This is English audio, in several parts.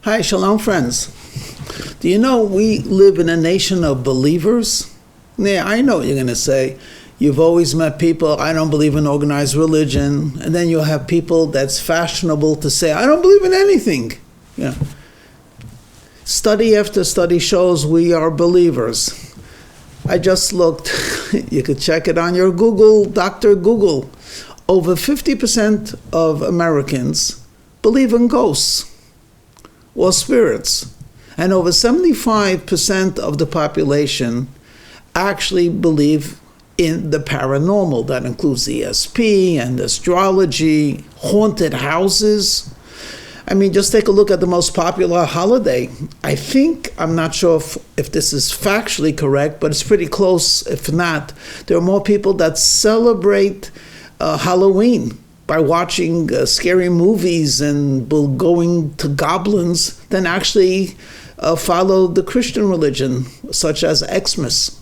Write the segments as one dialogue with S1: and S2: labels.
S1: Hi, shalom friends. Do you know we live in a nation of believers? Yeah, I know what you're going to say. You've always met people, I don't believe in organized religion. And then you'll have people that's fashionable to say, I don't believe in anything. Yeah. Study after study shows we are believers. I just looked, you could check it on your Google, Dr. Google. Over 50% of Americans believe in ghosts or spirits. And over 75% of the population actually believe in the paranormal. That includes ESP and astrology, haunted houses. I mean, just take a look at the most popular holiday. I'm not sure if this is factually correct, but it's pretty close. If not, there are more people that celebrate Halloween by watching scary movies and going to goblins than actually follow the Christian religion, such as Xmas.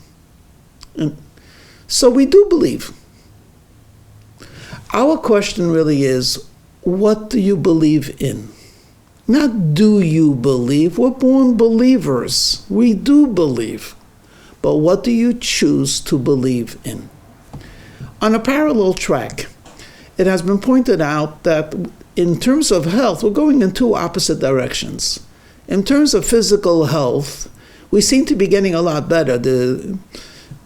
S1: And so we do believe. Our question really is, what do you believe in? Not do you believe. We're born believers. We do believe. But what do you choose to believe in? On a parallel track, it has been pointed out that in terms of health, we're going in two opposite directions. In terms of physical health, we seem to be getting a lot better.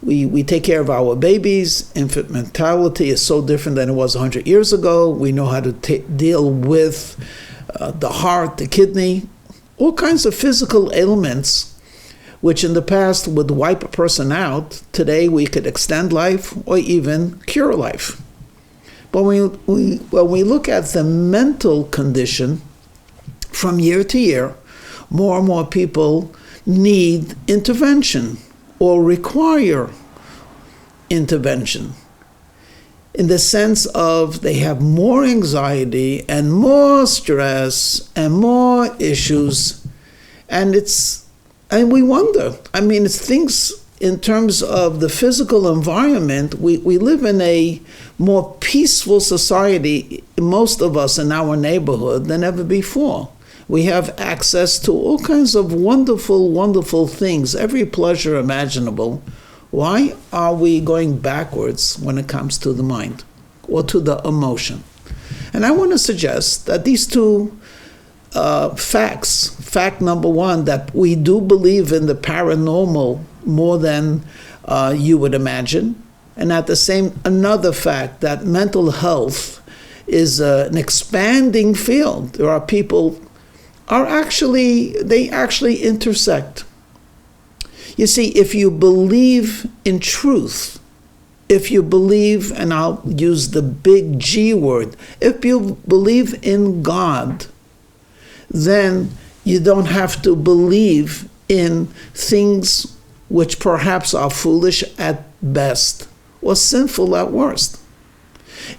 S1: We take care of our babies. Infant mortality is so different than it was 100 years ago. We know how to deal with the heart, the kidney, all kinds of physical ailments, which in the past would wipe a person out. Today we could extend life or even cure life. But when we look at the mental condition, from year to year, more and more people need intervention or require intervention, in the sense of they have more anxiety and more stress and more issues, and we wonder. I mean, it's things in terms of the physical environment. We live in a more peaceful society, most of us in our neighborhood, than ever before. We have access to all kinds of wonderful, wonderful things, every pleasure imaginable. Why are we going backwards when it comes to the mind or to the emotion? And I want to suggest that these two facts, fact number one, that we do believe in the paranormal more than you would imagine, and at the same, another fact that mental health is an expanding field. There are people they actually intersect. You see, if you believe in truth, if you believe, and I'll use the big G word, if you believe in God, then you don't have to believe in things which perhaps are foolish at best or sinful at worst.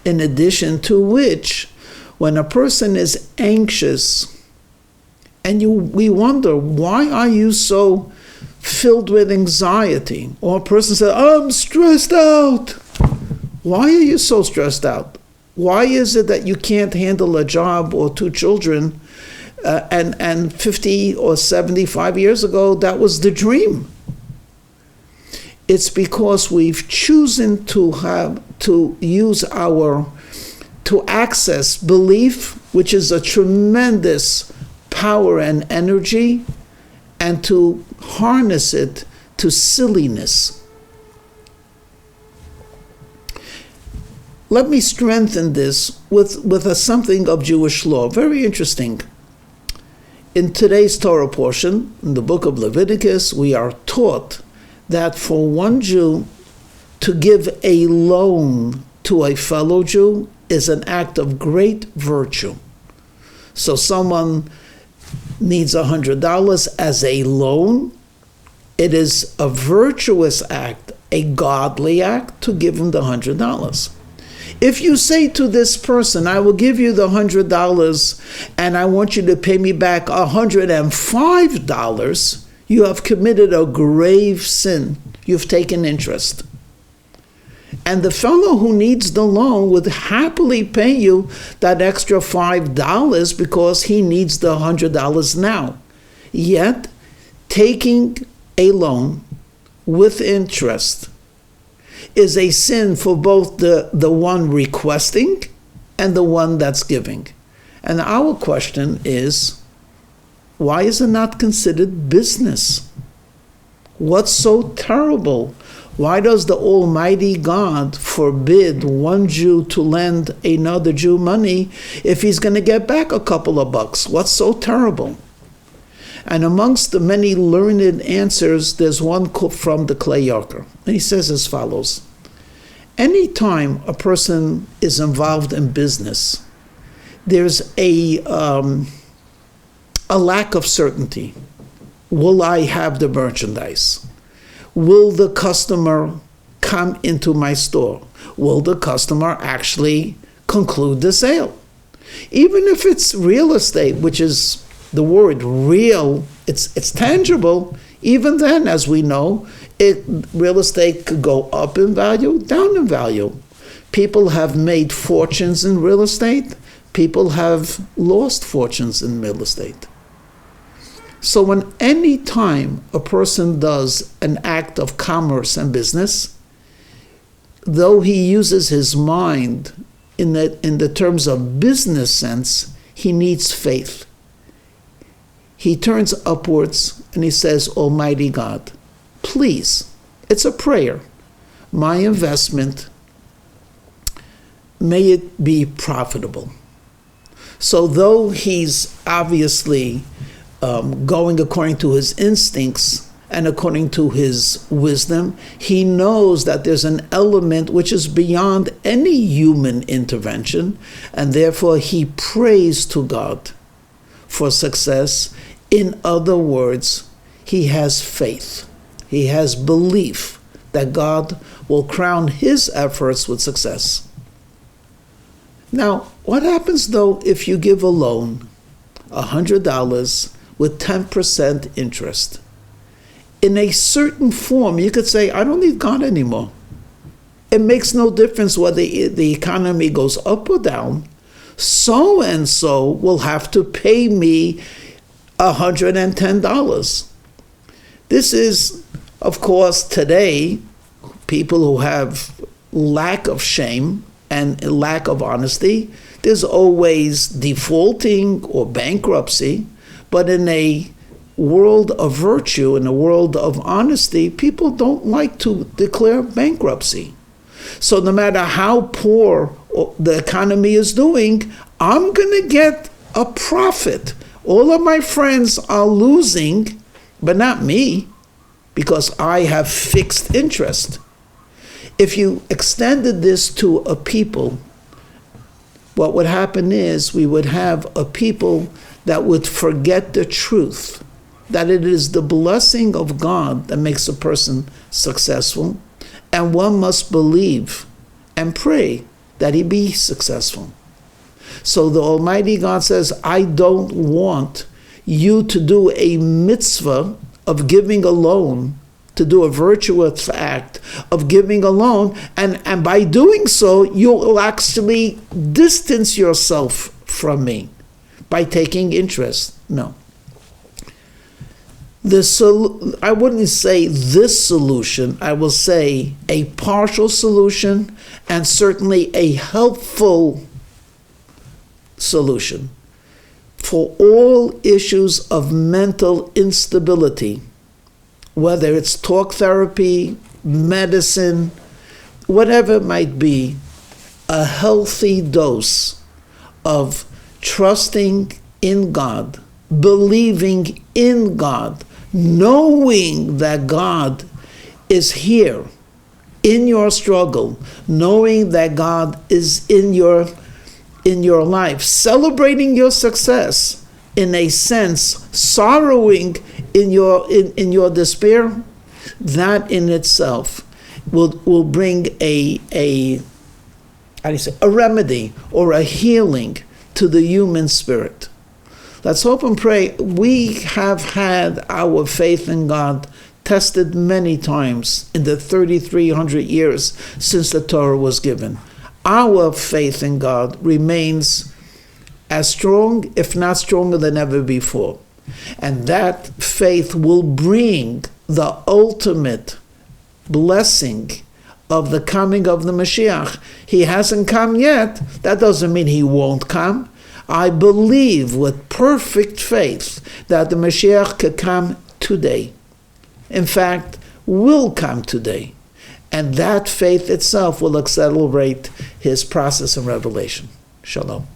S1: In addition to which, when a person is anxious, and we wonder, why are you so filled with anxiety? Or a person says, I'm stressed out. Why are you so stressed out? Why is it that you can't handle a job or two children? And 50 or 75 years ago, that was the dream. It's because we've chosen to access belief, which is a tremendous power and energy, and to harness it to silliness. Let me strengthen this with something of Jewish law. Very interesting. In today's Torah portion, in the book of Leviticus, we are taught that for one Jew to give a loan to a fellow Jew is an act of great virtue. So someone needs $100 as a loan. It is a virtuous act, a godly act, to give him the $100. If you say to this person, I will give you the $100 and I want you to pay me back $105, you have committed a grave sin. You've taken interest. And the fellow who needs the loan would happily pay you that extra $5 because he needs the $100 now. Yet, taking a loan with interest is a sin for both the one requesting and the one that's giving. And our question is, why is it not considered business? What's so terrible? Why does the Almighty God forbid one Jew to lend another Jew money if he's going to get back a couple of bucks? What's so terrible? And amongst the many learned answers, there's one from the Clay Yarker. And he says as follows: anytime a person is involved in business, there's a lack of certainty. Will I have the merchandise? Will the customer come into my store? Will the customer actually conclude the sale? Even if it's real estate, which is the word real, it's tangible. Even then, as we know, real estate could go up in value, down in value. People have made fortunes in real estate. People have lost fortunes in real estate. So when any time a person does an act of commerce and business, though he uses his mind in the terms of business sense, he needs faith. He turns upwards and he says, Almighty God, please, it's a prayer, my investment, may it be profitable. So though he's obviously going according to his instincts and according to his wisdom, he knows that there's an element which is beyond any human intervention, and therefore he prays to God for success. In other words, he has faith. He has belief that God will crown his efforts with success. Now, what happens though if you give a loan, $100, with 10% interest? In a certain form, you could say, I don't need God anymore. It makes no difference whether the economy goes up or down. So-and-so will have to pay me $110. This is, of course, today, people who have lack of shame and lack of honesty, there's always defaulting or bankruptcy. But in a world of virtue, in a world of honesty, people don't like to declare bankruptcy. So no matter how poor the economy is doing, I'm going to get a profit. All of my friends are losing, but not me, because I have fixed interest. If you extended this to a people, what would happen is we would have a people that would forget the truth, that it is the blessing of God that makes a person successful, and one must believe and pray that he be successful. So the Almighty God says, I don't want you to do a mitzvah of giving a loan, to do a virtuous act of giving a loan, and by doing so, you'll actually distance yourself from me by taking interest. No. I wouldn't say this solution, I will say a partial solution and certainly a helpful solution for all issues of mental instability, whether it's talk therapy, medicine, whatever it might be, a healthy dose of trusting in God, believing in God, knowing that God is here in your struggle, knowing that God is in your life, celebrating your success, in a sense, sorrowing in your despair, that in itself will bring a remedy or a healing to the human spirit. Let's hope and pray. We have had our faith in God tested many times in the 3,300 years since the Torah was given. Our faith in God remains as strong, if not stronger than ever before. And that faith will bring the ultimate blessing of the coming of the Mashiach. He hasn't come yet. That doesn't mean he won't come. I believe with perfect faith that the Mashiach could come today. In fact, will come today. And that faith itself will accelerate his process of revelation. Shalom.